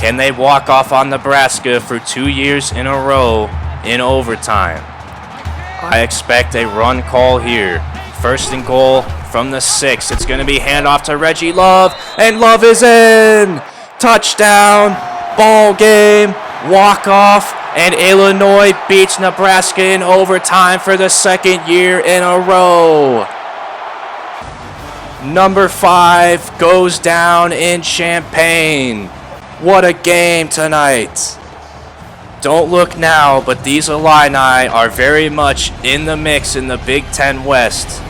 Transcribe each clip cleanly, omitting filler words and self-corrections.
Can they walk off on Nebraska for 2 years in a row in overtime? I expect a run call here. First and goal from the 6. It's going to be handoff to Reggie Love, and Love is in! Touchdown, ball game, walk-off, and Illinois beats Nebraska in overtime for the second year in a row. Number 5 goes down in Champaign. What a game tonight. Don't look now, but these Illini are very much in the mix in the Big Ten West.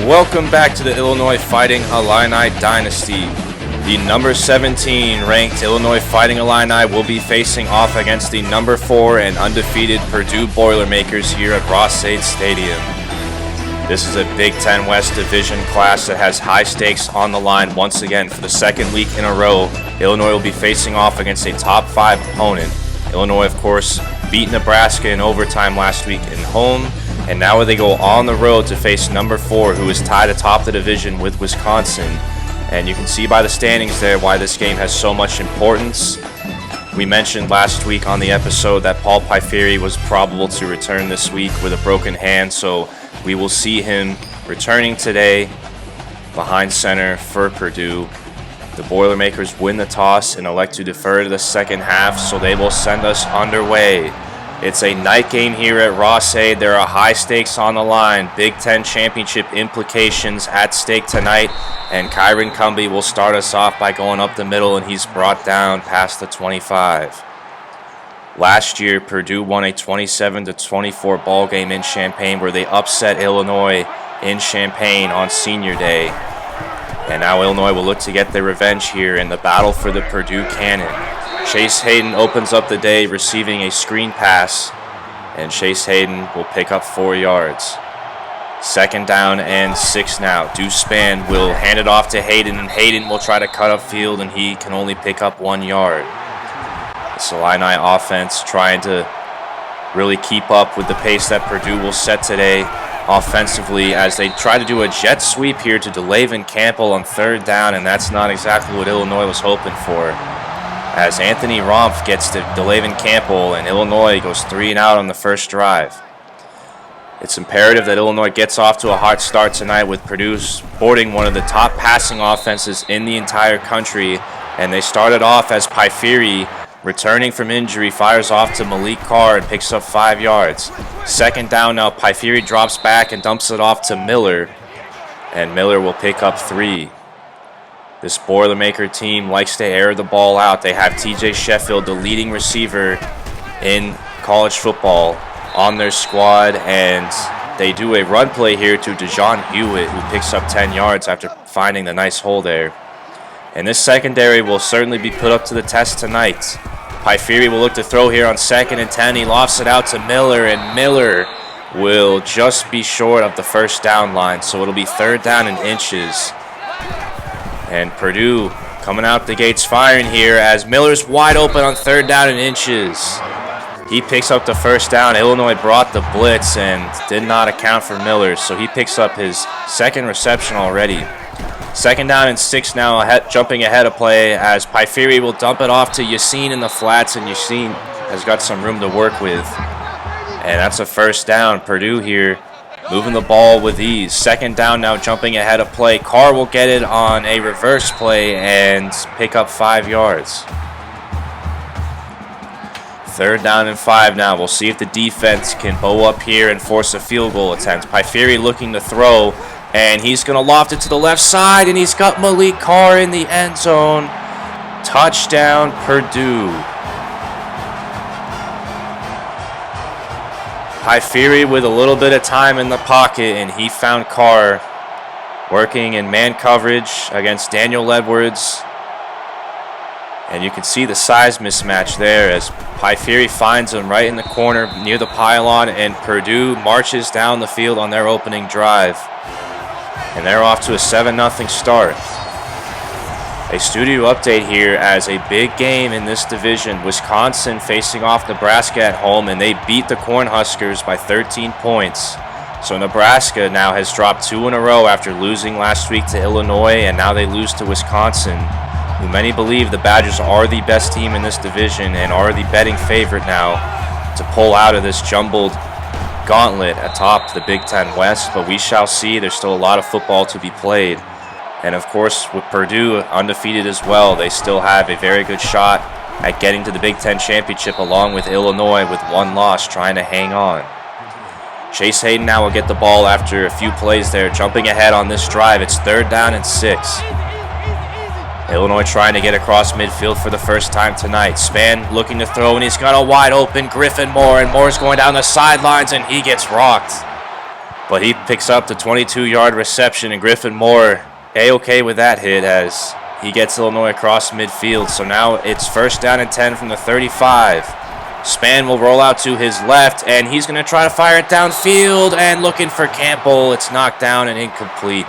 Welcome back to the Illinois Fighting Illini Dynasty. The number 17 ranked Illinois Fighting Illini will be facing off against the number 4 and undefeated Purdue Boilermakers here at Ross-Ade Stadium. This is a Big Ten West Division class that has high stakes on the line once again. For the second week in a row, Illinois will be facing off against a top 5 opponent. Illinois, of course, beat Nebraska in overtime last week at home. And now they go on the road to face number 4, who is tied atop the division with Wisconsin. And you can see by the standings there why this game has so much importance. We mentioned last week on the episode that Paul Piferi was probable to return this week with a broken hand, so we will see him returning today behind center for Purdue. The Boilermakers win the toss and elect to defer to the second half, so they will send us underway. It's a night game here at Ross-Ade. There are high stakes on the line. Big Ten championship implications at stake tonight. And Kyron Cumbie will start us off by going up the middle, and he's brought down past the 25. Last year, Purdue won a 27-24 ball game in Champaign where they upset Illinois in Champaign on Senior Day. And now Illinois will look to get their revenge here in the battle for the Purdue Cannon. Chase Hayden opens up the day receiving a screen pass, and Chase Hayden will pick up 4 yards. Second down and 6 now. Deuce Spann will hand it off to Hayden, and Hayden will try to cut upfield, and he can only pick up 1 yard. This Illini offense trying to really keep up with the pace that Purdue will set today offensively as they try to do a jet sweep here to DeLayvin Campbell on third down, and that's not exactly what Illinois was hoping for. As Anthony Romph gets to DeLayvin Campbell, and Illinois goes 3 and out on the first drive. It's imperative that Illinois gets off to a hot start tonight with Purdue sporting one of the top passing offenses in the entire country, and they started off as Piferi, returning from injury, fires off to Malik Carr and picks up 5 yards. Second down now, Piferi drops back and dumps it off to Miller, and Miller will pick up 3. This Boilermaker team likes to air the ball out. They have TJ Sheffield, the leading receiver in college football, on their squad, and they do a run play here to DeJohn Hewitt, who picks up 10 yards after finding the nice hole there. And this secondary will certainly be put up to the test tonight. Piferi will look to throw here on 2nd and 10. He lofts it out to Miller, and Miller will just be short of the first down line, so it'll be 3rd down and inches. And Purdue coming out the gates firing here as Miller's wide open on 3rd down and inches. He picks up the first down. Illinois brought the blitz and did not account for Miller, so he picks up his 2nd reception already. 2nd down and 6 now, jumping ahead of play as Piferi will dump it off to Yassine in the flats, and Yassine has got some room to work with. And that's a first down. Purdue here moving the ball with ease. 2nd down now, jumping ahead of play. Carr will get it on a reverse play and pick up 5 yards. 3rd down and 5 now. We'll see if the defense can bow up here and force a field goal attempt. Piferi looking to throw, and he's going to loft it to the left side, and he's got Malik Carr in the end zone. Touchdown, Purdue. Piferi with a little bit of time in the pocket, and he found Carr working in man coverage against Daniel Edwards. And you can see the size mismatch there as Piferi finds him right in the corner near the pylon, and Purdue marches down the field on their opening drive. And they're off to a 7-0 start. A studio update here as a big game in this division. Wisconsin facing off Nebraska at home, and they beat the Cornhuskers by 13 points. So Nebraska now has dropped 2 in a row after losing last week to Illinois, and now they lose to Wisconsin, who many believe the Badgers are the best team in this division and are the betting favorite now to pull out of this jumbled gauntlet atop the Big Ten West. But we shall see. There's still a lot of football to be played. And of course, with Purdue undefeated as well, they still have a very good shot at getting to the Big Ten Championship, along with Illinois with 1 loss trying to hang on. Chase Hayden now will get the ball after a few plays there, jumping ahead on this drive. It's 3rd down and 6. Illinois trying to get across midfield for the first time tonight. Spann looking to throw, and he's got a wide open Griffin Moore, and Moore's going down the sidelines, and he gets rocked. But he picks up the 22-yard reception, and Griffin Moore A-okay with that hit as he gets Illinois across midfield. So now it's 1st down and 10 from the 35. Spann will roll out to his left, and he's going to try to fire it downfield, and looking for Campbell. It's knocked down and incomplete.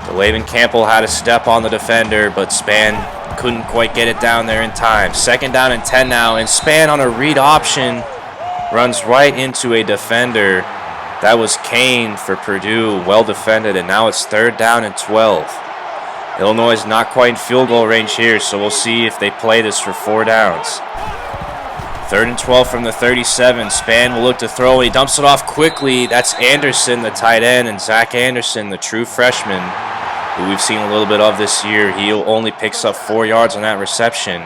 DeLayvin Campbell had a step on the defender, but Spann couldn't quite get it down there in time. 2nd down and 10 now, and Spann on a read option runs right into a defender. That was Kane for Purdue, well defended, and now it's 3rd down and 12. Illinois is not quite in field goal range here, so we'll see if they play this for 4 downs. 3rd and 12 from the 37. Spann will look to throw. He dumps it off quickly. That's Anderson, the tight end, and Zach Anderson, the true freshman, who we've seen a little bit of this year. He only picks up 4 yards on that reception.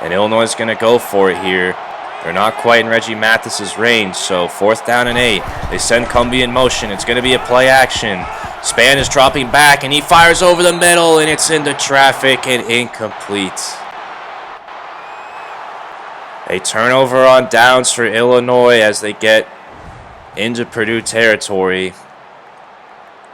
And Illinois is going to go for it here. They're not quite in Reggie Mathis's range, so 4th down and 8. They send Cumbie in motion. It's going to be a play action. Spann is dropping back, and he fires over the middle, and it's into traffic and incomplete. A turnover on downs for Illinois as they get into Purdue territory.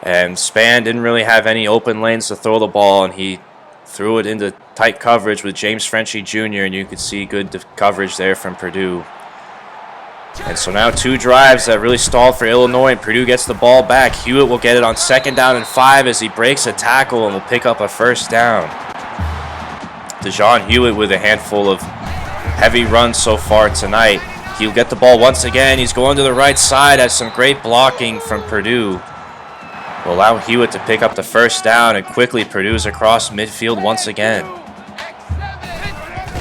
And Spann didn't really have any open lanes to throw the ball, and he threw it into tight coverage with James Frenchie Jr., and you could see good coverage there from Purdue. And so now 2 drives that really stalled for Illinois, and Purdue gets the ball back. Hewitt will get it on 2nd down and 5 as he breaks a tackle and will pick up a 1st down. DeJohn Hewitt with a handful of heavy runs so far tonight. He'll get the ball once again. He's going to the right side, has some great blocking from Purdue. Will allow Hewitt to pick up the 1st down, and quickly Purdue's across midfield once again.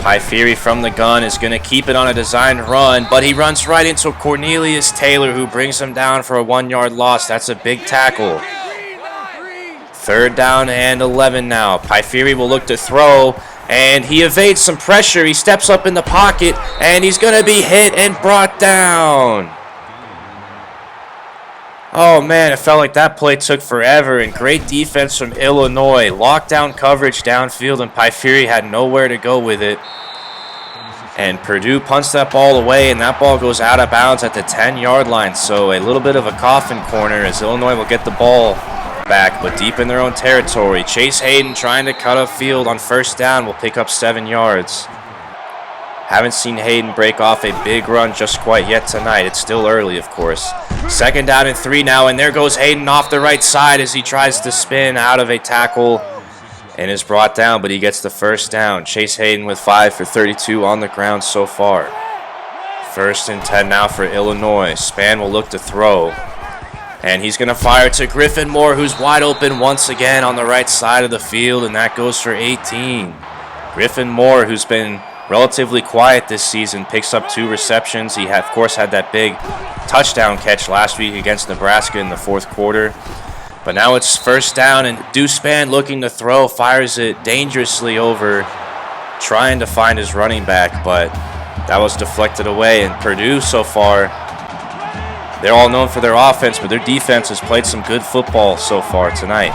Pyfiri from the gun is going to keep it on a designed run, but he runs right into Cornelius Taylor, who brings him down for a 1-yard loss. That's a big tackle. 3rd down and 11 now. Pyfiri will look to throw, and he evades some pressure. He steps up in the pocket, and he's going to be hit and brought down. Oh, man, it felt like that play took forever, and great defense from Illinois. Lockdown coverage downfield, and Pyfiri had nowhere to go with it. And Purdue punts that ball away, and that ball goes out of bounds at the 10-yard line. So a little bit of a coffin corner as Illinois will get the ball back, but deep in their own territory. Chase Hayden trying to cut upfield on 1st down will pick up 7 yards. Haven't seen Hayden break off a big run just quite yet tonight. It's still early, of course. 2nd down and 3 now, and there goes Hayden off the right side as he tries to spin out of a tackle and is brought down, but he gets the 1st down. Chase Hayden with 5 for 32 on the ground so far. 1st and 10 now for Illinois. Spann will look to throw, and he's going to fire to Griffin Moore, who's wide open once again on the right side of the field, and that goes for 18. Griffin Moore, who's been relatively quiet this season, picks up 2 receptions. He, of course, had that big touchdown catch last week against Nebraska in the 4th quarter. But now it's 1st down, and Deuce Spann looking to throw, fires it dangerously over, trying to find his running back, but that was deflected away. And Purdue so far, they're all known for their offense, but their defense has played some good football so far tonight.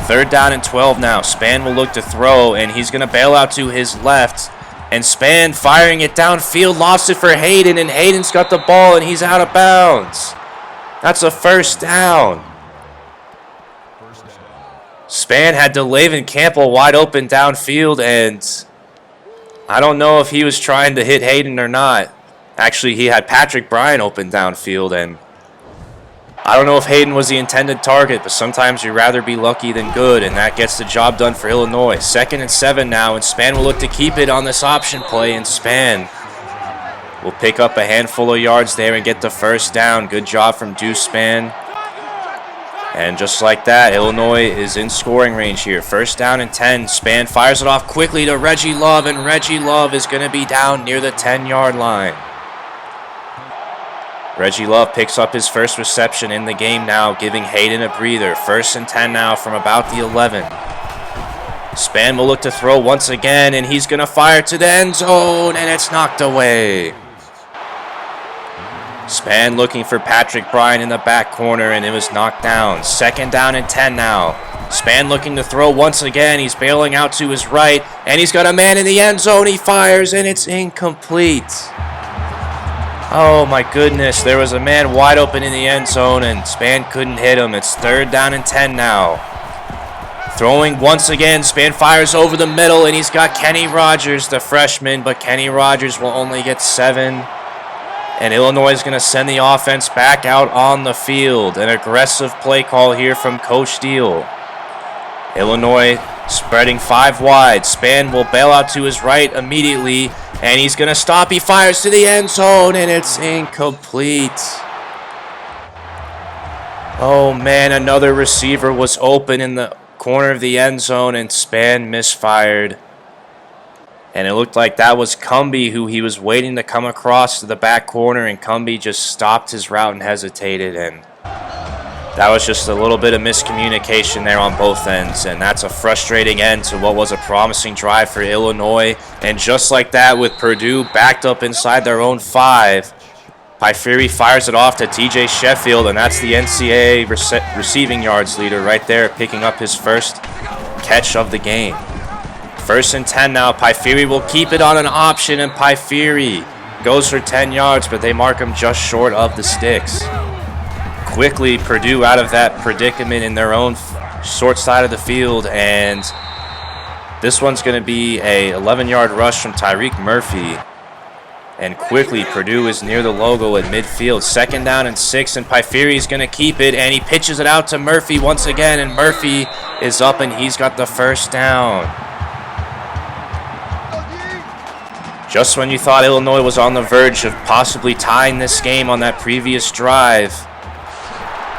3rd down and 12 now. Spann will look to throw, and he's going to bail out to his left. And Spann firing it downfield, lost it for Hayden, and Hayden's got the ball, and he's out of bounds. That's a 1st down. Spann had DeLayvin Campbell wide open downfield, and I don't know if he was trying to hit Hayden or not. Actually, he had Patrick Bryan open downfield, and I don't know if Hayden was the intended target, but sometimes you'd rather be lucky than good, and that gets the job done for Illinois. 2nd and 7 now, and Spann will look to keep it on this option play, and Spann will pick up a handful of yards there and get the first down. Good job from Deuce Spann. And just like that, Illinois is in scoring range here. 1st down and 10. Spann fires it off quickly to Reggie Love, and Reggie Love is going to be down near the 10-yard line. Reggie Love picks up his first reception in the game now, giving Hayden a breather. 1st and 10 now from about the 11. Spann will look to throw once again, and he's going to fire to the end zone, and it's knocked away. Spann looking for Patrick Bryan in the back corner, and it was knocked down. 2nd down and 10 now. Spann looking to throw once again. He's bailing out to his right, and he's got a man in the end zone. He fires, and it's incomplete. Oh my goodness, there was a man wide open in the end zone, and Spann couldn't hit him. It's 3rd down and 10 now. Throwing once again, Spann fires over the middle, and he's got Kenny Rogers, the freshman, but Kenny Rogers will only get 7. And Illinois is going to send the offense back out on the field. An aggressive play call here from Coach Deal. Illinois spreading 5 wide. Spann will bail out to his right immediately, and he's going to stop. He fires to the end zone, and it's incomplete. Oh man, another receiver was open in the corner of the end zone, and Spann misfired. And it looked like that was Cumbie, who he was waiting to come across to the back corner, and Cumbie just stopped his route and hesitated, and that was just a little bit of miscommunication there on both ends, and that's a frustrating end to what was a promising drive for Illinois. And just like that, with Purdue backed up inside their own 5, Pyfiri fires it off to TJ Sheffield, and that's the NCAA receiving yards leader right there, picking up his first catch of the game. 1st and 10 now. Pyfiri will keep it on an option, and Pyfiri goes for 10 yards, but they mark him just short of the sticks. Quickly, Purdue out of that predicament in their own short side of the field, and this one's going to be a 11-yard rush from Tyreek Murphy. And quickly, Purdue is near the logo at midfield. 2nd down and 6, and Pyfiri is going to keep it, and he pitches it out to Murphy once again, and Murphy is up, and he's got the first down. Just when you thought Illinois was on the verge of possibly tying this game on that previous drive,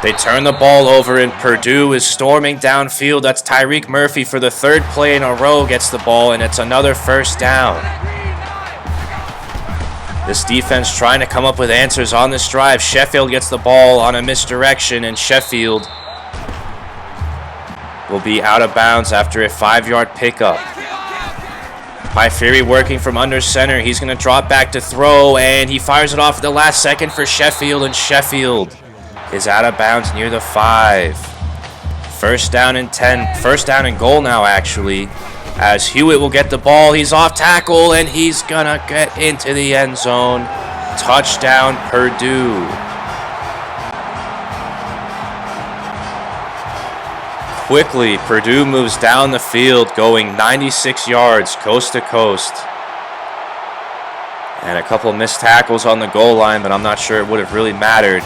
they turn the ball over, and Purdue is storming downfield. That's Tyreek Murphy for the 3rd play in a row, gets the ball, and it's another first down. This defense trying to come up with answers on this drive. Sheffield gets the ball on a misdirection, and Sheffield will be out of bounds after a 5-yard pickup. Pyfiri working from under center. He's going to drop back to throw, and he fires it off at the last second for Sheffield, and Sheffield is out of bounds near the 5. 1st down and 10. 1st down and goal now, actually, as Hewitt will get the ball. He's off tackle, and he's going to get into the end zone. Touchdown, Purdue. Quickly, Purdue moves down the field, going 96 yards coast to coast. And a couple missed tackles on the goal line, but I'm not sure it would have really mattered.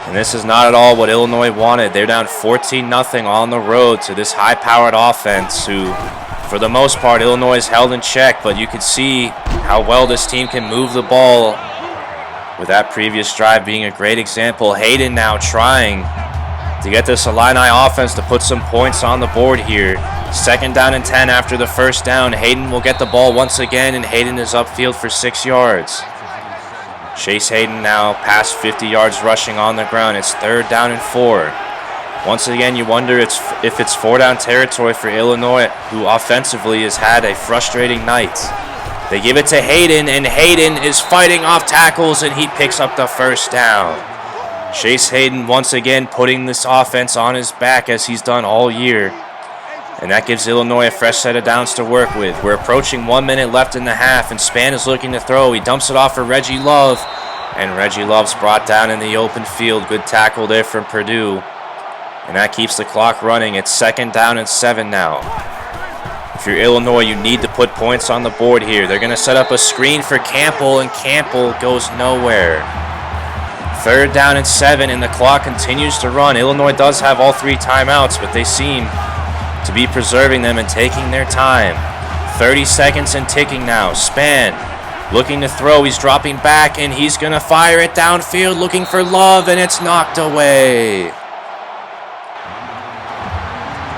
And this is not at all what Illinois wanted. They're down 14-0 on the road to this high-powered offense who, for the most part, Illinois is held in check, but you can see how well this team can move the ball, with that previous drive being a great example. Hayden now trying to get this Illini offense to put some points on the board here. 2nd down and 10 after the 1st down. Hayden will get the ball once again, and Hayden is upfield for 6 yards. Chase Hayden now past 50 yards rushing on the ground. It's 3rd down and 4. Once again, you wonder if it's 4-down territory for Illinois, who offensively has had a frustrating night. They give it to Hayden, and Hayden is fighting off tackles, and he picks up the first down. Chase Hayden once again putting this offense on his back as he's done all year. And that gives Illinois a fresh set of downs to work with. We're approaching 1 minute left in the half, and Spann is looking to throw. He dumps it off for Reggie Love, and Reggie Love's brought down in the open field. Good tackle there from Purdue. And that keeps the clock running. It's 2nd down and 7 now. If you're Illinois, you need to put points on the board here. They're going to set up a screen for Campbell, and Campbell goes nowhere. 3rd down and 7, and the clock continues to run. Illinois does have all 3 timeouts, but they seem to be preserving them and taking their time. 30 seconds and ticking now. Spann looking to throw. He's dropping back, and he's going to fire it downfield looking for Love, and it's knocked away.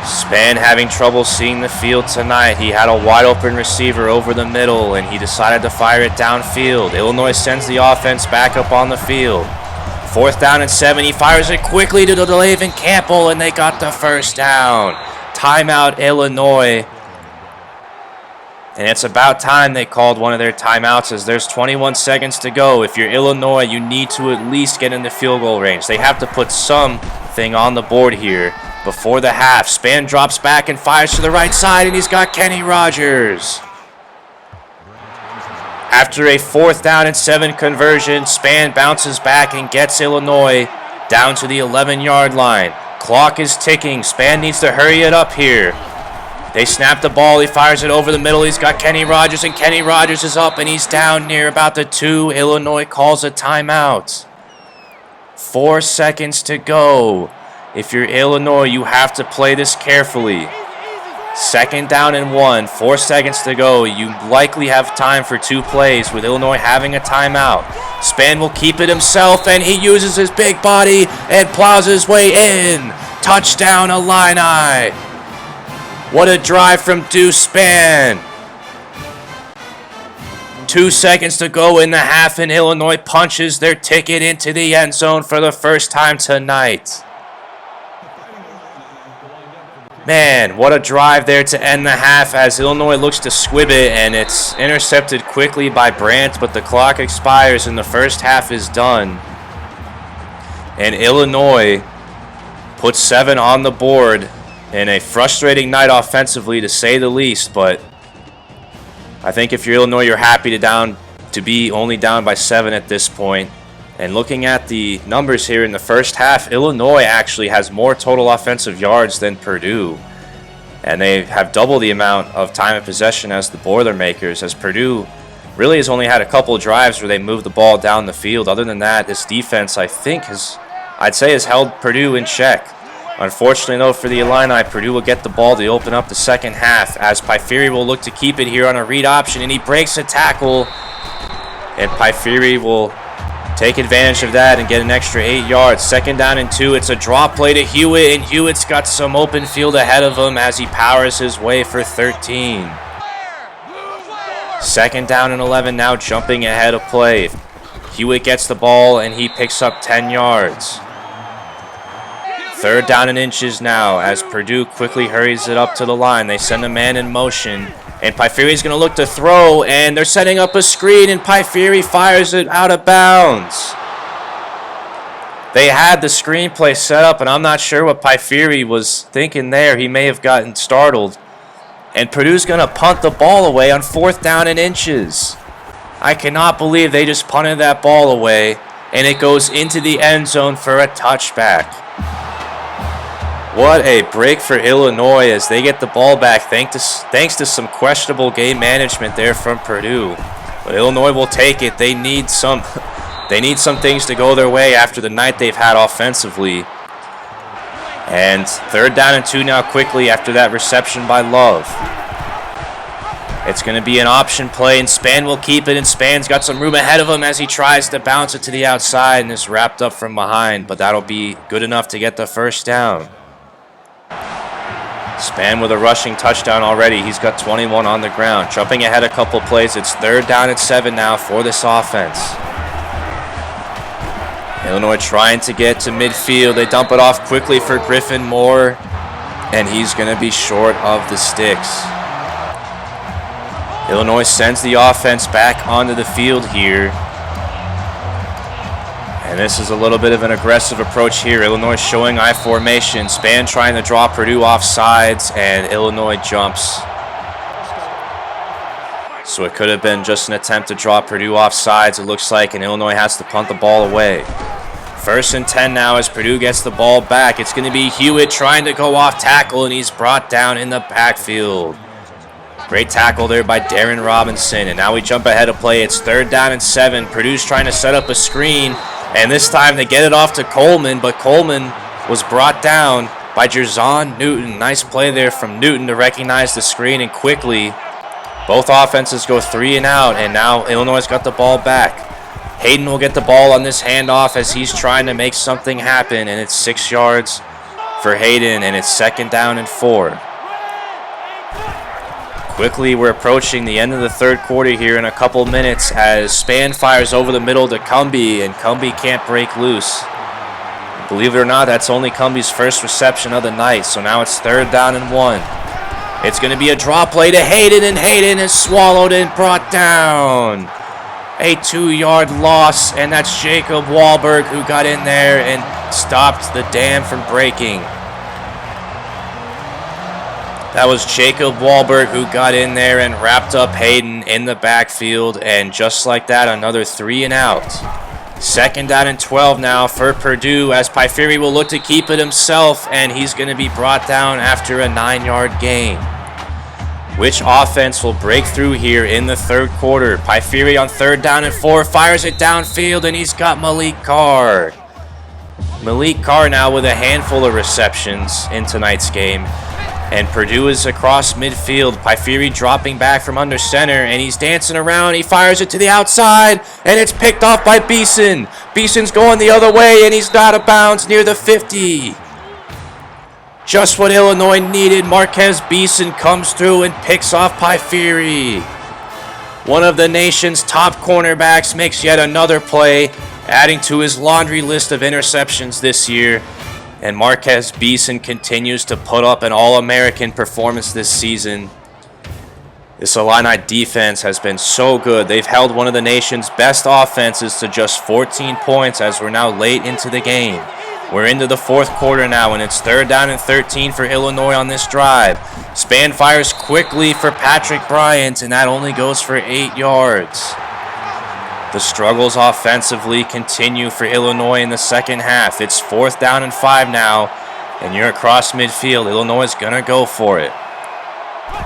Spann having trouble seeing the field tonight. He had a wide open receiver over the middle, and he decided to fire it downfield. Illinois sends the offense back up on the field. 4th down and 7. He fires it quickly to DeLaven Campbell, and they got the first down. Timeout, Illinois. And it's about time they called one of their timeouts, as there's 21 seconds to go. If you're Illinois, you need to at least get in the field goal range. They have to put something on the board here before the half. Spann drops back and fires to the right side, and he's got Kenny Rogers. After a 4th down and 7 conversion, Spann bounces back and gets Illinois down to the 11-yard line. Clock is ticking. Spann needs to hurry it up here. They snap the ball. He fires it over the middle. He's got Kenny Rogers, and Kenny Rogers is up, and he's down near about the 2. Illinois calls a timeout. 4 seconds to go. If you're Illinois, you have to play this carefully. 2nd down and 1. 4 seconds to go. You likely have time for 2 plays with Illinois having a timeout. Spann will keep it himself, and he uses his big body and plows his way in. Touchdown, Illini. What a drive from Deuce Spann. 2 seconds to go in the half, and Illinois punches their ticket into the end zone for the first time tonight. Man, what a drive there to end the half, as Illinois looks to squib it, and it's intercepted quickly by Brandt, but the clock expires and the first half is done. And Illinois puts 7 on the board in a frustrating night offensively, to say the least, but I think if you're Illinois, you're happy to be only down by 7 at this point. And looking at the numbers here in the first half, Illinois actually has more total offensive yards than Purdue. And they have double the amount of time of possession as the Boilermakers, as Purdue really has only had a couple of drives where they moved the ball down the field. Other than that, this defense, I think, has held Purdue in check. Unfortunately, though, for the Illini, Purdue will get the ball to open up the second half, as Piferi will look to keep it here on a read option, and he breaks a tackle. And Piferi will take advantage of that and get an extra 8 yards. 2nd down and 2. It's a draw play to Hewitt, and Hewitt's got some open field ahead of him as he powers his way for 13. 2nd down and 11, now jumping ahead of play. Hewitt gets the ball, and he picks up 10 yards. 3rd down and inches now, as Purdue quickly hurries it up to the line. They send a man in motion, and Piferi's going to look to throw, and they're setting up a screen, and Piferi fires it out of bounds. They had the screenplay set up, and I'm not sure what Piferi was thinking there. He may have gotten startled. And Purdue's going to punt the ball away on 4th down and inches. I cannot believe they just punted that ball away, and it goes into the end zone for a touchback. What a break for Illinois as they get the ball back thanks to some questionable game management there from Purdue. But Illinois will take it. They need some things to go their way after the night they've had offensively. And 3rd down and 2 now quickly after that reception by Love. It's going to be an option play, and Spann will keep it, and Spann's got some room ahead of him as he tries to bounce it to the outside and is wrapped up from behind, but that'll be good enough to get the first down. Spann with a rushing touchdown already. He's got 21 on the ground. Jumping ahead a couple plays. It's 3rd down and 7 now for this offense. Illinois trying to get to midfield. They dump it off quickly for Griffin Moore, and he's going to be short of the sticks. Illinois sends the offense back onto the field here. And this is a little bit of an aggressive approach here. Illinois showing I formation. Spann trying to draw Purdue off sides, and Illinois jumps. So it could have been just an attempt to draw Purdue off sides, it looks like, and Illinois has to punt the ball away. 1st and 10 now as Purdue gets the ball back. It's going to be Hewitt trying to go off tackle, and he's brought down in the backfield. Great tackle there by Darren Robinson, and now we jump ahead of play. It's 3rd down and 7. Purdue's trying to set up a screen. And this time they get it off to Coleman, but Coleman was brought down by Jerzon Newton. Nice play there from Newton to recognize the screen, and quickly both offenses go 3 and out, and now Illinois got the ball back. Hayden will get the ball on this handoff as he's trying to make something happen, and it's 6 yards for Hayden, and it's 2nd down and 4. Quickly, we're approaching the end of the 3rd quarter here in a couple minutes as Spann fires over the middle to Cumbie, and Cumbie can't break loose. Believe it or not, that's only Cumbie's first reception of the night, so now it's 3rd down and 1. It's going to be a draw play to Hayden, and Hayden is swallowed and brought down. A 2-yard loss, and that's Jacob Wahlberg who got in there and stopped the dam from breaking. That was Jacob Wahlberg who got in there and wrapped up Hayden in the backfield, and just like that, another 3 and out. 2nd down and 12 now for Purdue as Pyfiri will look to keep it himself, and he's going to be brought down after a 9-yard gain. Which offense will break through here in the 3rd quarter? Pyfiri on 3rd down and 4 fires it downfield, and he's got Malik Carr. Malik Carr now with a handful of receptions in tonight's game. And Purdue is across midfield. Pyfiri dropping back from under center, and he's dancing around. He fires it to the outside, and it's picked off by Beeson. Beeson's going the other way, and he's out of bounds near the 50. Just what Illinois needed. Marquez Beeson comes through and picks off Pyfiri. One of the nation's top cornerbacks makes yet another play, adding to his laundry list of interceptions this year. And Marquez Beeson continues to put up an All-American performance this season. This Illini defense has been so good. They've held one of the nation's best offenses to just 14 points as we're now late into the game. We're into the 4th quarter now, and it's 3rd down and 13 for Illinois on this drive. Spann fires quickly for Patrick Bryant, and that only goes for 8 yards. The struggles offensively continue for Illinois in the 2nd half. It's 4th down and 5 now, and you're across midfield. Illinois is going to go for it.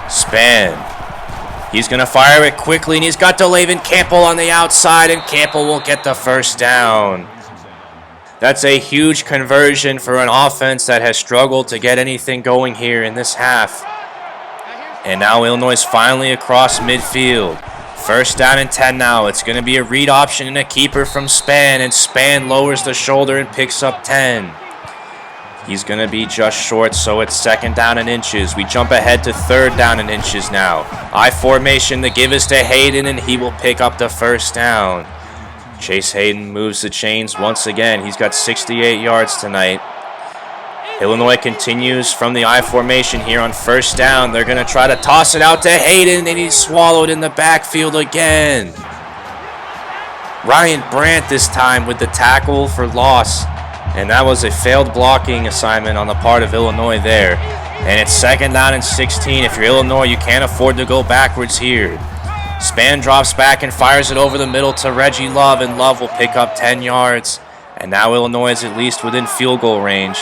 Spann. He's going to fire it quickly, and he's got DeLayvin Campbell on the outside, and Campbell will get the 1st down. That's a huge conversion for an offense that has struggled to get anything going here in this half. And now Illinois is finally across midfield. 1st down and 10 now. It's going to be a read option and a keeper from Spann, and Spann lowers the shoulder and picks up 10. He's going to be just short, so it's 2nd down and inches. We jump ahead to 3rd down and inches now. I formation, the give is to Hayden, and he will pick up the 1st down. Chase Hayden moves the chains once again. He's got 68 yards tonight. Illinois continues from the I formation here on 1st down. They're going to try to toss it out to Hayden, and he's swallowed in the backfield again. Ryan Brandt this time with the tackle for loss, and that was a failed blocking assignment on the part of Illinois there. And it's 2nd down and 16. If you're Illinois, you can't afford to go backwards here. Spann drops back and fires it over the middle to Reggie Love, and Love will pick up 10 yards. And now Illinois is at least within field goal range.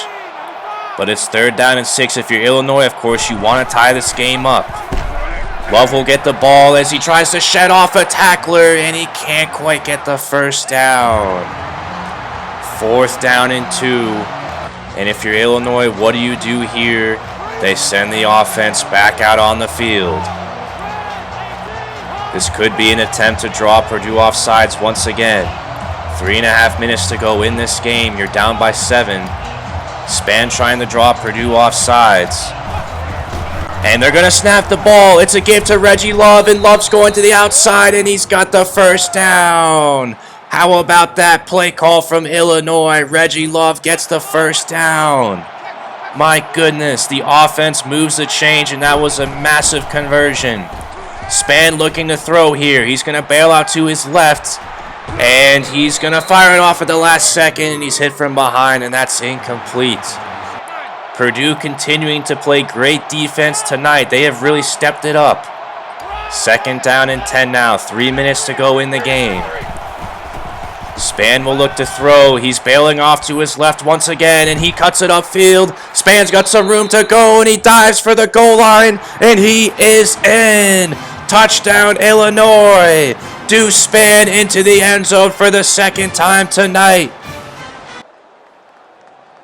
But it's 3rd down and 6. If you're Illinois, of course, you want to tie this game up. Love will get the ball as he tries to shed off a tackler, and he can't quite get the 1st down. 4th down and 2. And if you're Illinois, what do you do here? They send the offense back out on the field. This could be an attempt to draw Purdue offsides once again. 3.5 minutes to go in this game. You're down by 7. Spann trying to draw Purdue offsides. And they're going to snap the ball. It's a give to Reggie Love, and Love's going to the outside, and he's got the 1st down. How about that play call from Illinois? Reggie Love gets the 1st down. My goodness, the offense moves the change, and that was a massive conversion. Spann looking to throw here. He's going to bail out to his left. And he's going to fire it off at the last second, and he's hit from behind, and that's incomplete. Purdue continuing to play great defense tonight. They have really stepped it up. 2nd down and 10 now. 3 minutes to go in the game. Spann will look to throw. He's bailing off to his left once again, and he cuts it upfield. Spann's got some room to go, and he dives for the goal line, and he is in. Touchdown, Illinois. Deuce Spann into the end zone for the second time tonight.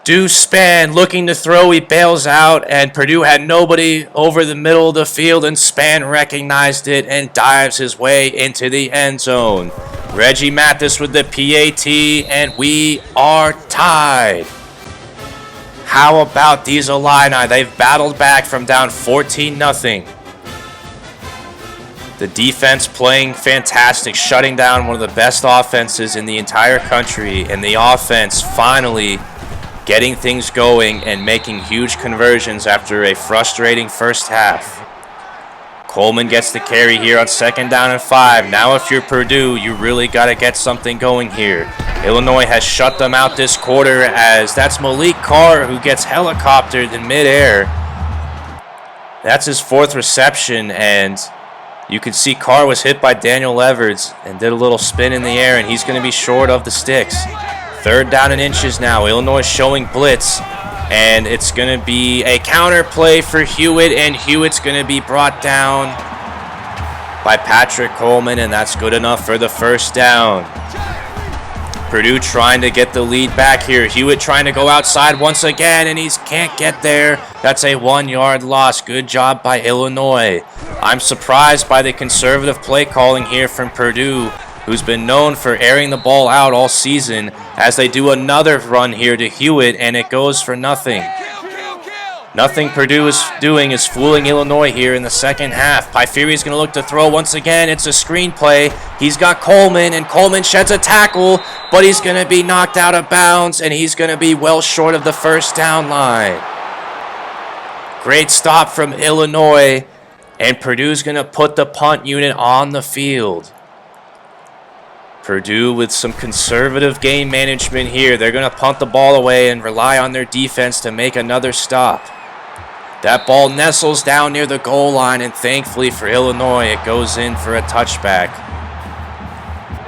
Deuce Spann looking to throw, he bails out, and Purdue had nobody over the middle of the field, and Spann recognized it and dives his way into the end zone. Reggie Mathis with the PAT, and we are tied. How about these Illini? They've battled back from down 14-0. The defense playing fantastic, shutting down one of the best offenses in the entire country, and the offense finally getting things going and making huge conversions after a frustrating first half. Coleman gets the carry here on 2nd down and 5. Now if you're Purdue, you really got to get something going here. Illinois has shut them out this quarter, as that's Malik Carr who gets helicoptered in midair. That's his 4th reception, and you can see Carr was hit by Daniel Everts and did a little spin in the air, and he's going to be short of the sticks. 3rd down and inches now. Illinois showing blitz, and it's going to be a counter play for Hewitt, and Hewitt's going to be brought down by Patrick Coleman, and that's good enough for the first down. Purdue trying to get the lead back here. Hewitt trying to go outside once again, and he can't get there. That's a 1-yard loss. Good job by Illinois. I'm surprised by the conservative play calling here from Purdue, who's been known for airing the ball out all season, as they do another run here to Hewitt, and it goes for nothing. Nothing Purdue is doing is fooling Illinois here in the second half. Pyferi's going to look to throw once again. It's a screen play. He's got Coleman, and Coleman sheds a tackle, but he's going to be knocked out of bounds, and he's going to be well short of the first down line. Great stop from Illinois, and Purdue's going to put the punt unit on the field. Purdue with some conservative game management here. They're going to punt the ball away and rely on their defense to make another stop. That ball nestles down near the goal line, and thankfully for Illinois, it goes in for a touchback.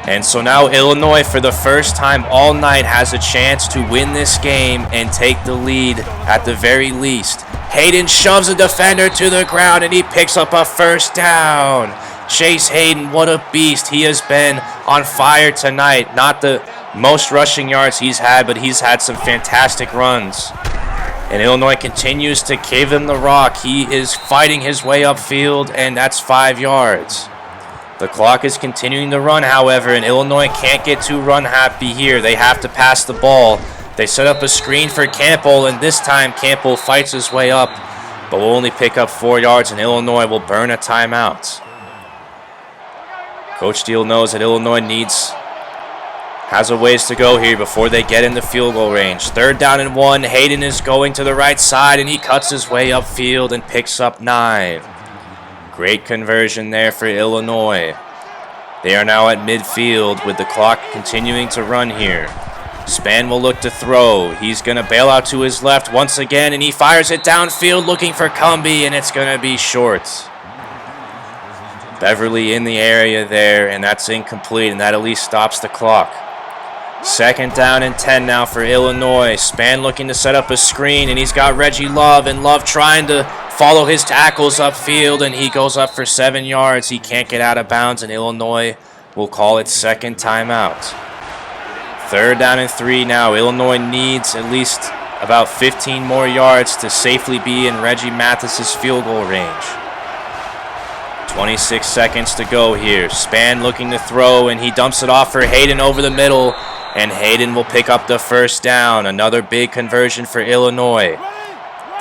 And so now Illinois, for the first time all night, has a chance to win this game and take the lead at the very least. Hayden shoves a defender to the ground, and he picks up a first down. Chase Hayden, what a beast. He has been on fire tonight. Not the most rushing yards he's had, but he's had some fantastic runs. And Illinois continues to give him the rock. He is fighting his way upfield, and that's 5 yards. The clock is continuing to run, however, and Illinois can't get too run-happy here. They have to pass the ball. They set up a screen for Campbell, and this time Campbell fights his way up, but will only pick up 4 yards, and Illinois will burn a timeout. Coach Steele knows that Illinois has a ways to go here before they get in the field goal range. 3rd down and 1. Hayden is going to the right side, and he cuts his way upfield and picks up 9. Great conversion there for Illinois. They are now at midfield with the clock continuing to run here. Spann will look to throw. He's going to bail out to his left once again, and he fires it downfield looking for Cumbie, and it's going to be short. Beverly in the area there, and that's incomplete, and that at least stops the clock. 2nd down and 10 now for Illinois. Spann looking to set up a screen, and he's got Reggie Love, and Love trying to follow his tackles upfield, and he goes up for 7 yards. He can't get out of bounds, and Illinois will call it second timeout. 3rd down and 3 now. Illinois needs at least about 15 more yards to safely be in Reggie Mathis's field goal range. 26 seconds to go here. Spann looking to throw, and he dumps it off for Hayden over the middle, and Hayden will pick up the first down. Another big conversion for Illinois.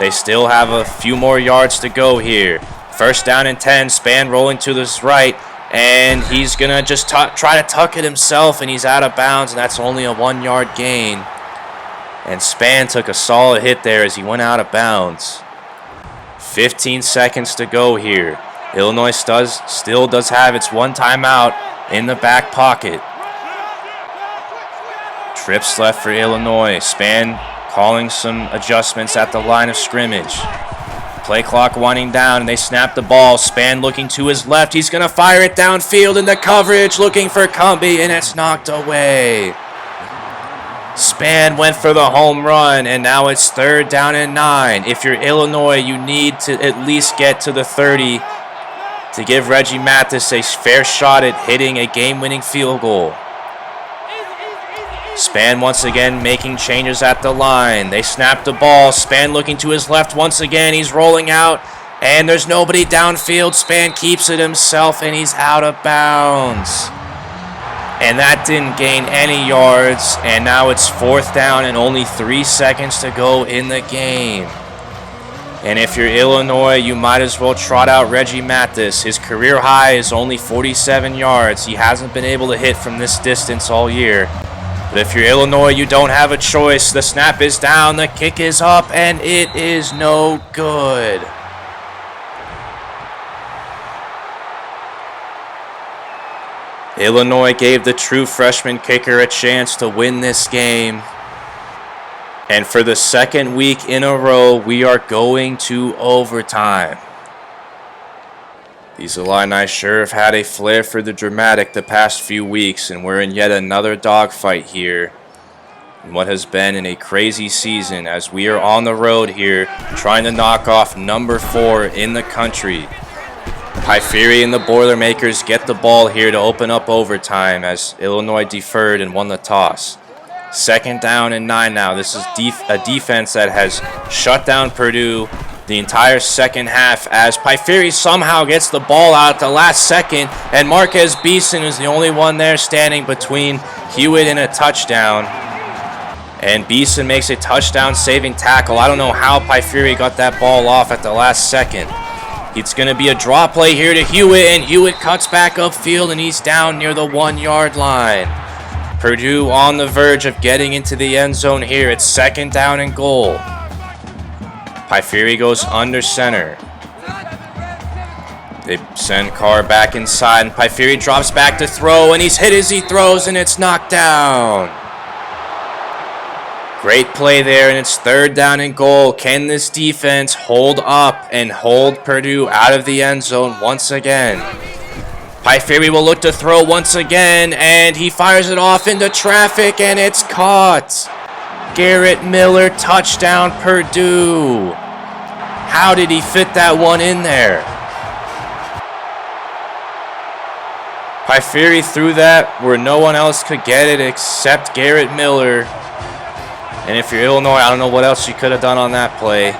They still have a few more yards to go here. 1st down and 10. Spann rolling to his right, and he's going to just try to tuck it himself, and he's out of bounds, and that's only a 1-yard gain. And Spann took a solid hit there as he went out of bounds. 15 seconds to go here. Illinois still does have its one timeout in the back pocket. Trips left for Illinois. Spann calling some adjustments at the line of scrimmage. Play clock winding down, and they snap the ball. Spann looking to his left. He's going to fire it downfield in the coverage, looking for Cumbie, and it's knocked away. Spann went for the home run, and now it's 3rd down and 9. If you're Illinois, you need to at least get to the 30 to give Reggie Mathis a fair shot at hitting a game-winning field goal. Spann once again making changes at the line. They snap the ball. Spann looking to his left once again. He's rolling out, and there's nobody downfield. Spann keeps it himself, and he's out of bounds. And that didn't gain any yards, and now it's 4th down and only 3 seconds to go in the game. And if you're Illinois, you might as well trot out Reggie Mathis. His career high is only 47 yards. He hasn't been able to hit from this distance all year. But if you're Illinois, you don't have a choice. The snap is down, the kick is up, and it is no good. Illinois gave the true freshman kicker a chance to win this game. And for the second week in a row, we are going to overtime. These Illini sure have had a flair for the dramatic the past few weeks, and we're in yet another dogfight here in what has been in a crazy season as we are on the road here trying to knock off number 4 in the country. Pyfiri and the Boilermakers get the ball here to open up overtime as Illinois deferred and won the toss. 2nd down and 9 now. This is a defense that has shut down Purdue the entire second half as Pyfiri somehow gets the ball out at the last second, and Marquez Beeson is the only one there standing between Hewitt and a touchdown. And Beeson makes a touchdown-saving tackle. I don't know how Pyfiri got that ball off at the last second. It's going to be a draw play here to Hewitt, and Hewitt cuts back upfield, and he's down near the 1-yard line. Purdue on the verge of getting into the end zone here. It's 2nd down and goal. Pyfiri goes under center. They send Carr back inside, and Pyfiri drops back to throw, and he's hit as he throws, and it's knocked down. Great play there, and it's 3rd down and goal. Can this defense hold up and hold Purdue out of the end zone once again? Pyfiri will look to throw once again, and he fires it off into traffic, and it's caught. Garrett Miller, touchdown Purdue. How did he fit that one in there? Pyfiri threw that where no one else could get it except Garrett Miller. And if you're Illinois, I don't know what else you could have done on that play.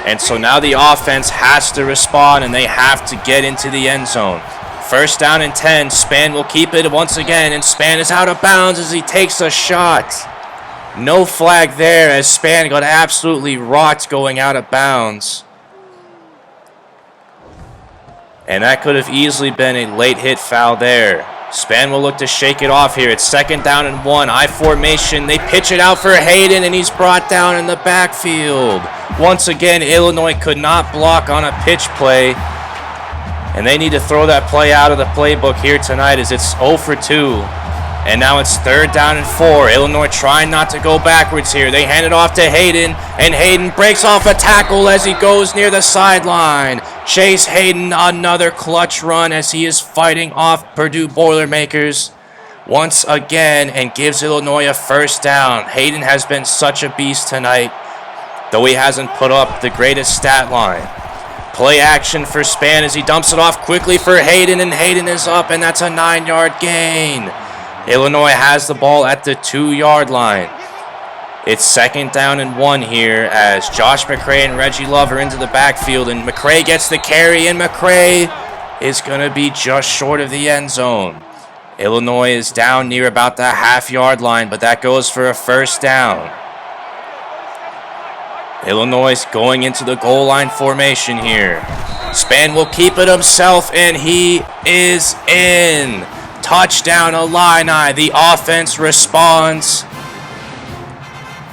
And so now the offense has to respond, and they have to get into the end zone. 1st down and 10. Spann will keep it once again, and Spann is out of bounds as he takes a shot. No flag there as Spann got absolutely rocked going out of bounds. And that could have easily been a late hit foul there. Spann will look to shake it off here. It's 2nd down and 1. I formation. They pitch it out for Hayden, and he's brought down in the backfield. Once again, Illinois could not block on a pitch play. And they need to throw that play out of the playbook here tonight as it's 0 for 2. And now it's 3rd down and 4. Illinois trying not to go backwards here. They hand it off to Hayden, and Hayden breaks off a tackle as he goes near the sideline. Chase Hayden, another clutch run as he is fighting off Purdue Boilermakers once again and gives Illinois a 1st down. Hayden has been such a beast tonight, though he hasn't put up the greatest stat line. Play action for Spann as he dumps it off quickly for Hayden, and Hayden is up, and that's a 9-yard gain. Illinois has the ball at the 2-yard line. It's 2nd down and 1 here as Josh McCray and Reggie Love are into the backfield, and McCray gets the carry, and McCray is going to be just short of the end zone. Illinois is down near about the half-yard line, but that goes for a 1st down. Illinois going into the goal line formation here. Spann will keep it himself, and he is in. Touchdown Illini. The offense responds,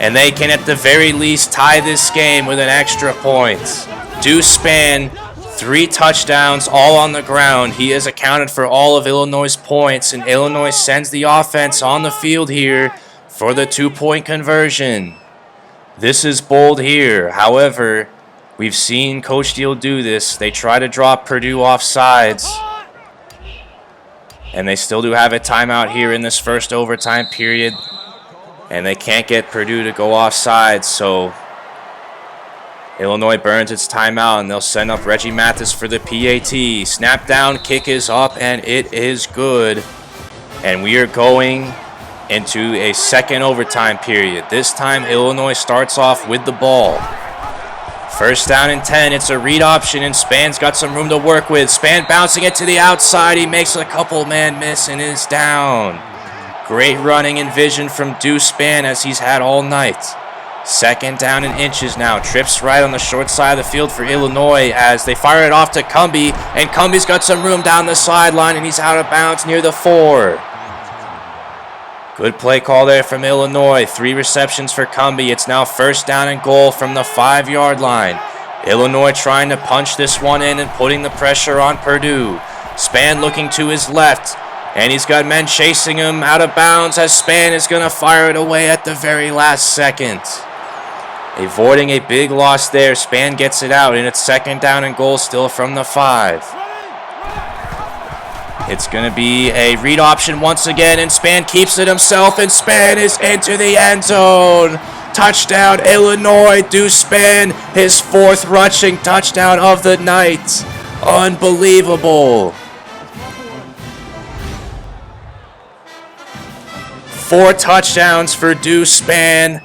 and they can at the very least tie this game with an extra point. Deuce Spann, 3 touchdowns, all on the ground. He has accounted for all of Illinois' points, and Illinois sends the offense on the field here for the 2-point conversion. This is bold here. However, we've seen Coach Deal do this. They try to drop Purdue off sides, and they still do have a timeout here in this first overtime period, and they can't get Purdue to go off sides, so Illinois burns its timeout, and they'll send up Reggie Mathis for the PAT. Snap down, kick is up, and it is good. And we are going into a second overtime period. This time, Illinois starts off with the ball. First down and 10. It's a read option, and Span's got some room to work with. Span bouncing it to the outside. He makes a couple man miss and is down. Great running and vision from Deuce Span as he's had all night. Second down and inches now. Trips right on the short side of the field for Illinois as they fire it off to Cumbie. And Cumbie's got some room down the sideline, and he's out of bounds near the 4. Good play call there from Illinois. 3 receptions for Cumbie. It's now first down and goal from the 5-yard line. Illinois trying to punch this one in and putting the pressure on Purdue. Span looking to his left. And he's got men chasing him out of bounds as Span is going to fire it away at the very last second. Avoiding a big loss there. Span gets it out, and it's second down and goal still from the 5. It's going to be a read option once again, and Span keeps it himself, and Span is into the end zone. Touchdown, Illinois. Deuce Span, his 4th rushing touchdown of the night. Unbelievable. 4 touchdowns for Deuce Span.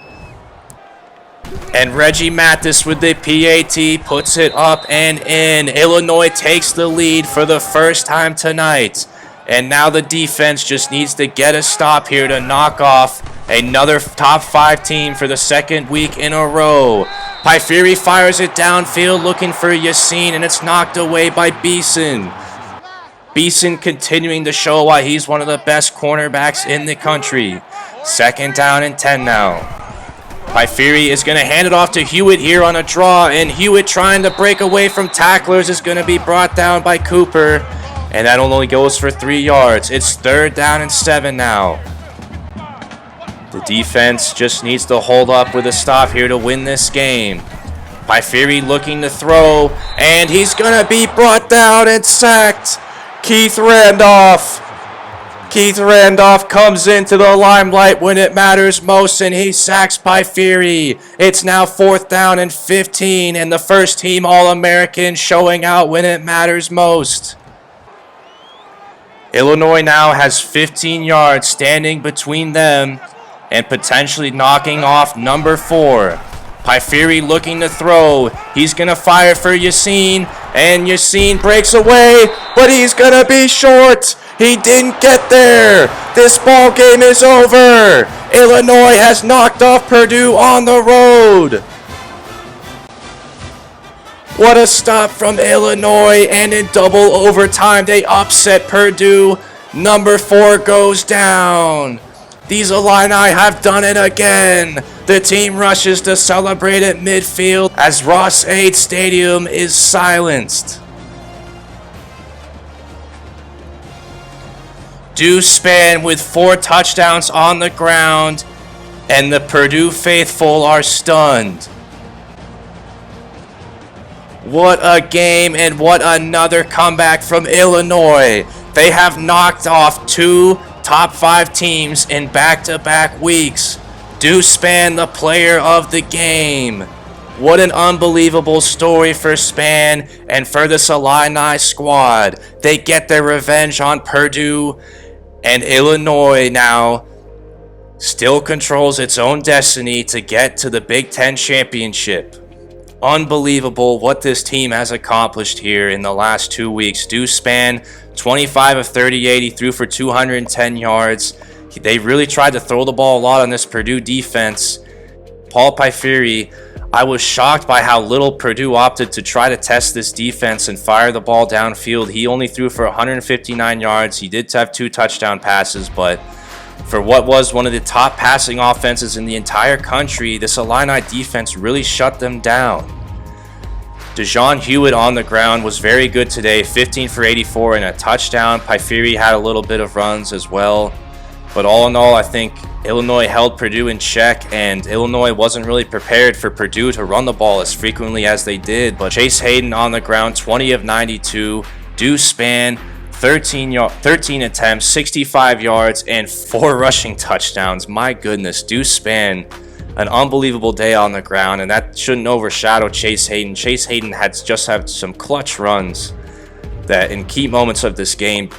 And Reggie Mathis with the PAT puts it up and in. Illinois takes the lead for the first time tonight. And now the defense just needs to get a stop here to knock off another top 5 team for the second week in a row. Pyfiri fires it downfield looking for Yassine, and it's knocked away by Beeson. Beeson continuing to show why he's one of the best cornerbacks in the country. Second down and 10 now. Pyfiri is going to hand it off to Hewitt here on a draw, and Hewitt trying to break away from tacklers is going to be brought down by Cooper, and that only goes for 3 yards. It's third down and 7 now. The defense just needs to hold up with a stop here to win this game. Pyfiri looking to throw, and he's going to be brought down and sacked. Keith Randolph comes into the limelight when it matters most, and he sacks Pyfiri. It's now 4th down and 15, and the first team All-American showing out when it matters most. Illinois now has 15 yards standing between them and potentially knocking off number 4. Pyfiri looking to throw. He's going to fire for Yassine, and Yassine breaks away, but he's going to be short. He didn't get there. This ball game is over. Illinois has knocked off Purdue on the road. What a stop from Illinois, and in double overtime, they upset Purdue. Number 4 goes down. These Illini have done it again. The team rushes to celebrate at midfield as Ross-Ade Stadium is silenced. Deuce Span with 4 touchdowns on the ground, and the Purdue faithful are stunned. What a game, and what another comeback from Illinois. They have knocked off 2 top 5 teams in back-to-back weeks. Deuce Span, the player of the game. What an unbelievable story for Span and for this Illini squad. They get their revenge on Purdue, and Illinois now still controls its own destiny to get to the Big Ten championship. Unbelievable what this team has accomplished here in the last 2 weeks. Deuce Span, 25 of 38. He threw for 210 yards. They really tried to throw the ball a lot on this Purdue defense. Paul Pyfiri, I was shocked by how little Purdue opted to try to test this defense and fire the ball downfield. He only threw for 159 yards. He did have 2 touchdown passes, but for what was one of the top passing offenses in the entire country, this Illini defense really shut them down. DeJohn Hewitt on the ground was very good today, 15 for 84 and a touchdown. Pyfiri had a little bit of runs as well. But all in all, I think Illinois held Purdue in check, and Illinois wasn't really prepared for Purdue to run the ball as frequently as they did. But Chase Hayden on the ground, 20 of 92. Deuce Span, 13 attempts, 65 yards, and 4 rushing touchdowns. My goodness, Deuce Span an unbelievable day on the ground, and that shouldn't overshadow Chase Hayden. Chase Hayden just had some clutch runs that in key moments of this game,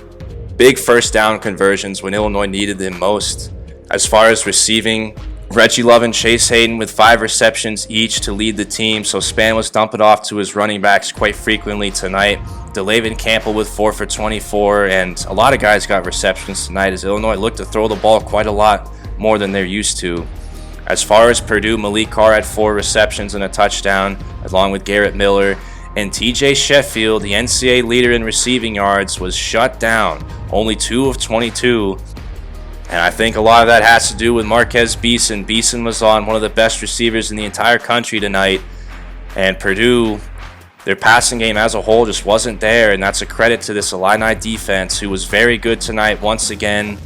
big first down conversions when Illinois needed them most. As far as receiving, Reggie Love and Chase Hayden with 5 receptions each to lead the team, so Span was dumping off to his running backs quite frequently tonight. DeLayvin Campbell with 4 for 24, and a lot of guys got receptions tonight as Illinois looked to throw the ball quite a lot more than they're used to. As far as Purdue, Malik Carr had 4 receptions and a touchdown, along with Garrett Miller. And TJ Sheffield, the NCAA leader in receiving yards, was shut down, only 2 of 22. And I think a lot of that has to do with Marquez Beeson. Beeson was on one of the best receivers in the entire country tonight. And Purdue, their passing game as a whole just wasn't there. And that's a credit to this Illini defense, who was very good tonight once again.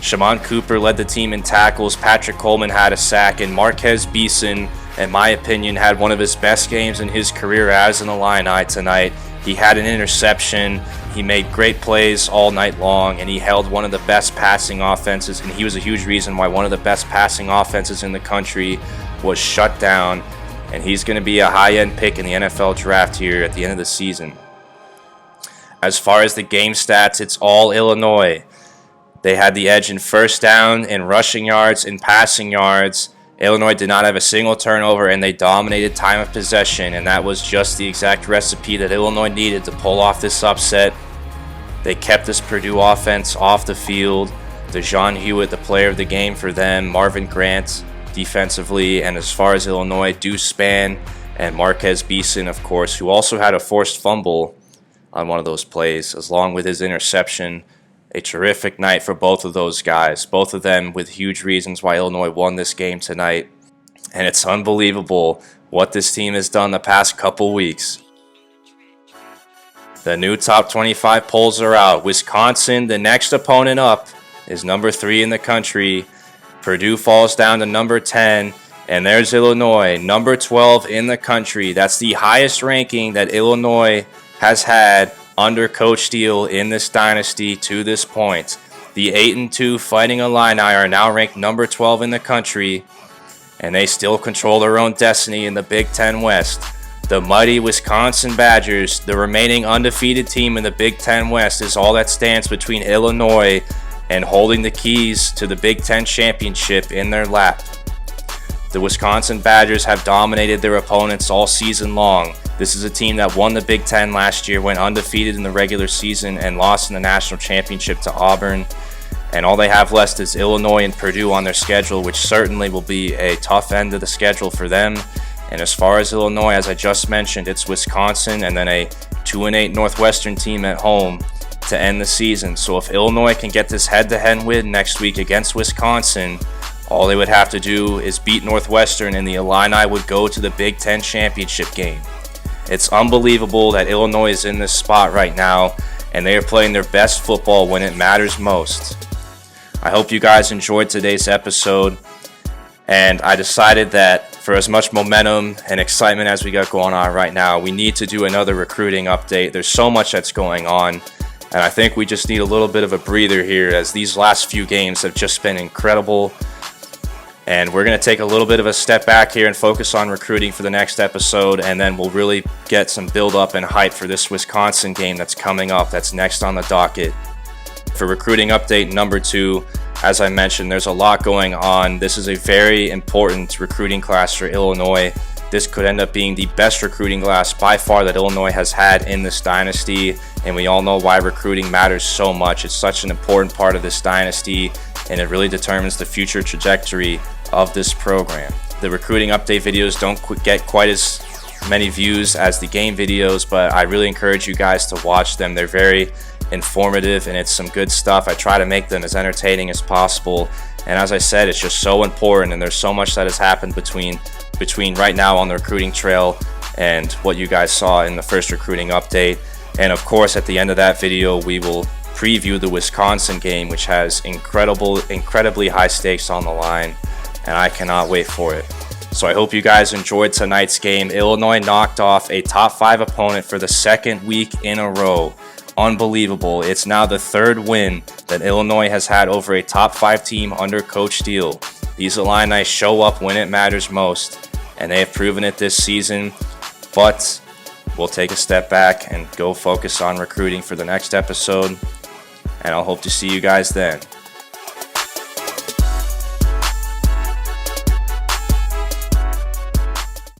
Shamon Cooper led the team in tackles. Patrick Coleman had a sack. And Marquez Beeson, in my opinion, had one of his best games in his career as an Illini tonight. He had an interception. He made great plays all night long, and he held one of the best passing offenses, and he was a huge reason why one of the best passing offenses in the country was shut down, and he's going to be a high-end pick in the NFL draft here at the end of the season. As far as the game stats, it's all Illinois. They had the edge in first down, in rushing yards, in passing yards. Illinois did not have a single turnover, and they dominated time of possession, and that was just the exact recipe that Illinois needed to pull off this upset. They kept this Purdue offense off the field. DeJohn Hewitt, the player of the game for them. Marvin Grant defensively, and as far as Illinois, Deuce Span and Marquez Beeson, of course, who also had a forced fumble on one of those plays, along with his interception. A terrific night for both of those guys, both of them with huge reasons why Illinois won this game tonight. And it's unbelievable what this team has done the past couple weeks. The new top 25 polls are out. Wisconsin, the next opponent up, is number 3 in the country. Purdue falls down to number 10. And there's Illinois, number 12 in the country. That's the highest ranking that Illinois has had under Coach Steele in this dynasty to this point. The 8-2 Fighting Illini are now ranked number 12 in the country, and they still control their own destiny in the Big Ten West. The mighty Wisconsin Badgers, the remaining undefeated team in the Big Ten West, is all that stands between Illinois and holding the keys to the Big Ten championship in their lap. The Wisconsin Badgers have dominated their opponents all season long. This is a team that won the Big Ten last year, went undefeated in the regular season, and lost in the national championship to Auburn. And all they have left is Illinois and Purdue on their schedule, which certainly will be a tough end of the schedule for them. And as far as Illinois, as I just mentioned, it's Wisconsin and then a 2-8 Northwestern team at home to end the season. So if Illinois can get this head-to-head win next week against Wisconsin, all they would have to do is beat Northwestern, and the Illini would go to the Big Ten championship game. It's unbelievable that Illinois is in this spot right now, and they are playing their best football when it matters most. I hope you guys enjoyed today's episode, and I decided that for as much momentum and excitement as we got going on right now, we need to do another recruiting update. There's so much that's going on, and I think we just need a little bit of a breather here, as these last few games have just been incredible. And we're going to take a little bit of a step back here and focus on recruiting for the next episode, and then we'll really get some build-up and hype for this Wisconsin game that's coming up, that's next on the docket. For recruiting update number 2, as I mentioned, there's a lot going on. This is a very important recruiting class for Illinois. This could end up being the best recruiting class by far that Illinois has had in this dynasty, and we all know why recruiting matters so much. It's such an important part of this dynasty, and it really determines the future trajectory of this program. The recruiting update videos don't get quite as many views as the game videos, but I really encourage you guys to watch them. They're very informative, and it's some good stuff. I try to make them as entertaining as possible, and as I said, it's just so important, and there's so much that has happened between right now on the recruiting trail and what you guys saw in the first recruiting update. And of course, at the end of that video, we will preview the Wisconsin game, which has incredibly high stakes on the line, and I cannot wait for it. So I hope you guys enjoyed tonight's game. Illinois knocked off a top 5 opponent for the second week in a row. Unbelievable. It's now the 3rd win that Illinois has had over a top 5 team under Coach Steele. These Illini show up when it matters most, and they have proven it this season. But we'll take a step back and go focus on recruiting for the next episode, and I'll hope to see you guys then.